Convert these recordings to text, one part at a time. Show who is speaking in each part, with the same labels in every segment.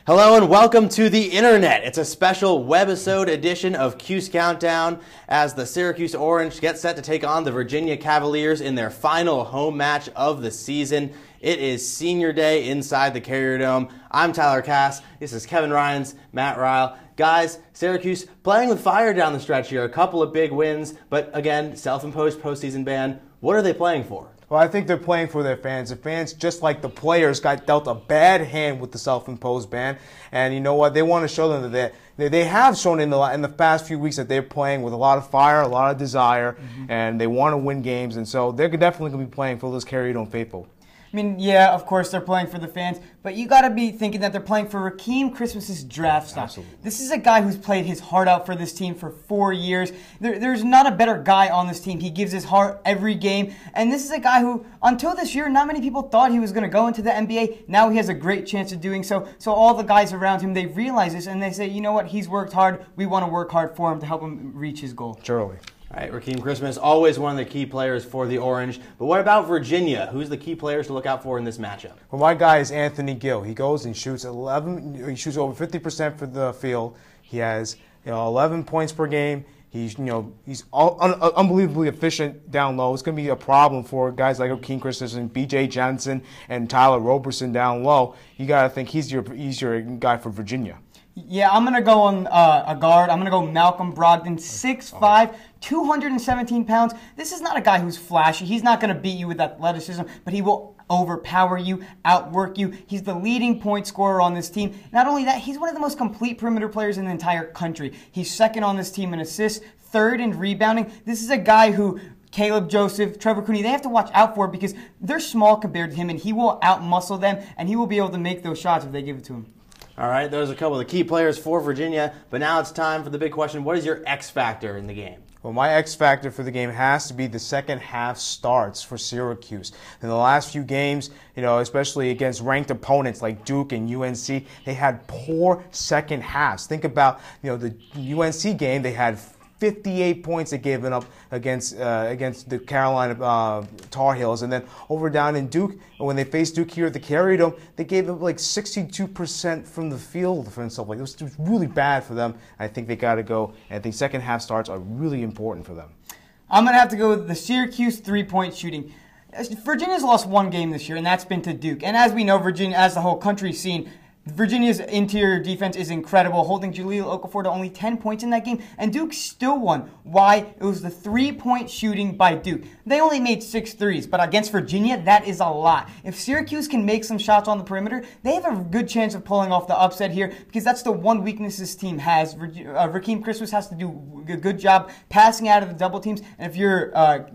Speaker 1: Hello and welcome to the internet. It's a special webisode edition of Cuse Countdown as the Syracuse Orange get set to take on the Virginia Cavaliers in their final home match of the season. It is senior day inside the Carrier Dome. I'm Tyler Cass. This is Kevin Ryans, Matt Ryle. Guys, Syracuse playing with fire down the stretch here. A couple of big wins, but again, self-imposed postseason ban. What are they playing for?
Speaker 2: Well, I think they're playing for their fans. The fans, just like the players, got dealt a bad hand with the self-imposed ban. And you know what? They want to show them that they have shown in the past few weeks that they're playing with a lot of fire, a lot of desire, and they want to win games. And so they're definitely going to be playing for those Carrier Dome faithful.
Speaker 3: I mean, yeah, of course they're playing for the fans, but you got to be thinking that they're playing for Rakeem Christmas's draft stock.
Speaker 2: Absolutely.
Speaker 3: This is a guy who's played his heart out for this team for 4 years. There's not a better guy on this team. He gives his heart every game, and this is a guy who, until this year, not many people thought he was going to go into the NBA. Now he has a great chance of doing so. So all the guys around him, they realize this, and they say, you know what, he's worked hard. We want to work hard for him to help him reach his goal.
Speaker 2: Surely.
Speaker 1: All right, Rakeem Christmas, always one of the key players for the Orange. But what about Virginia? Who's the key players to look out for in this matchup?
Speaker 2: Well, my guy is Anthony Gill. He goes and shoots 11. He shoots over 50% for the field. He has 11 points per game. He's unbelievably efficient down low. It's going to be a problem for guys like Rakeem Christmas and B.J. Johnson and Tyler Roberson down low. You got to think he's your guy for Virginia.
Speaker 3: Yeah, I'm going to go on a guard. I'm going to go Malcolm Brogdon, 6'5", 217 pounds. This is not a guy who's flashy. He's not going to beat you with athleticism, but he will overpower you, outwork you. He's the leading point scorer on this team. Not only that, he's one of the most complete perimeter players in the entire country. He's second on this team in assists, third in rebounding. This is a guy who Caleb Joseph, Trevor Cooney, they have to watch out for because they're small compared to him, and he will outmuscle them, and he will be able to make those shots if they give it to him.
Speaker 1: All right, those are a couple of the key players for Virginia, but now it's time for the big question. What is your X factor in the game?
Speaker 2: Well, my X factor for the game has to be the second half starts for Syracuse. In the last few games, especially against ranked opponents like Duke and UNC, they had poor second halves. Think about, the UNC game, they had 58 points they gave up against the Carolina Tar Heels. And then over down in Duke, when they faced Duke here at the Carrier Dome, they gave up like 62% from the field and stuff like that. It was really bad for them. I think they got to go. And I think second half starts are really important for them. I'm
Speaker 3: going to have to go with the Syracuse three-point shooting. Virginia's lost one game this year, and that's been to Duke. And as we know, Virginia, as the whole country's seen, Virginia's interior defense is incredible, holding Jahlil Okafor to only 10 points in that game, and Duke still won. Why? It was the three-point shooting by Duke. They only made 6 threes, but against Virginia, that is a lot. If Syracuse can make some shots on the perimeter, they have a good chance of pulling off the upset here because that's the one weakness this team has. Rakeem Christmas has to do a good job passing out of the double teams, and if you're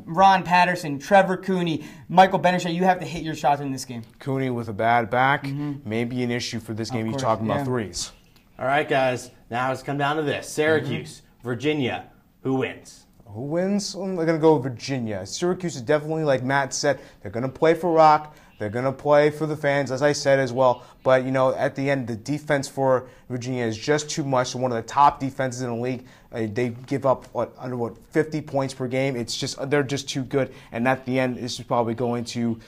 Speaker 3: Ron Patterson, Trevor Cooney, Michael Benisha, you have to hit your shots in this game.
Speaker 2: Cooney with a bad back may be an issue for this game. He's talking about threes.
Speaker 1: All right, guys. Now it's come down to this. Syracuse, Virginia, who wins?
Speaker 2: Who wins? I'm going to go with Virginia. Syracuse is definitely, like Matt said, they're going to play for rock. They're going to play for the fans, as I said as well. But, at the end, the defense for Virginia is just too much. One of the top defenses in the league. They give up, under 50 points per game. They're just too good. And at the end, this is probably going to,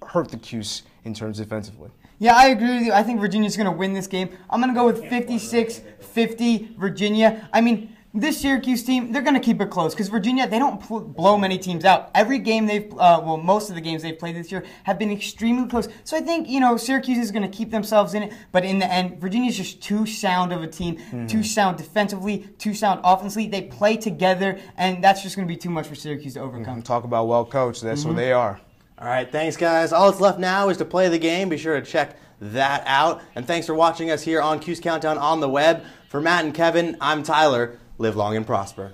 Speaker 2: hurt the Cuse in terms defensively.
Speaker 3: Yeah, I agree with you. I think Virginia's going to win this game. I'm going to go with 56-50 Virginia. I mean, this Syracuse team, they're going to keep it close because Virginia, they don't blow many teams out. Every game most of the games they've played this year have been extremely close. So I think, Syracuse is going to keep themselves in it. But in the end, Virginia's just too sound of a team, too sound defensively, too sound offensively. They play together, and that's just going to be too much for Syracuse to overcome.
Speaker 2: Talk about well coached. That's what they are.
Speaker 1: All right, thanks, guys. All that's left now is to play the game. Be sure to check that out. And thanks for watching us here on Cuse Countdown on the web. For Matt and Kevin, I'm Tyler. Live long and prosper.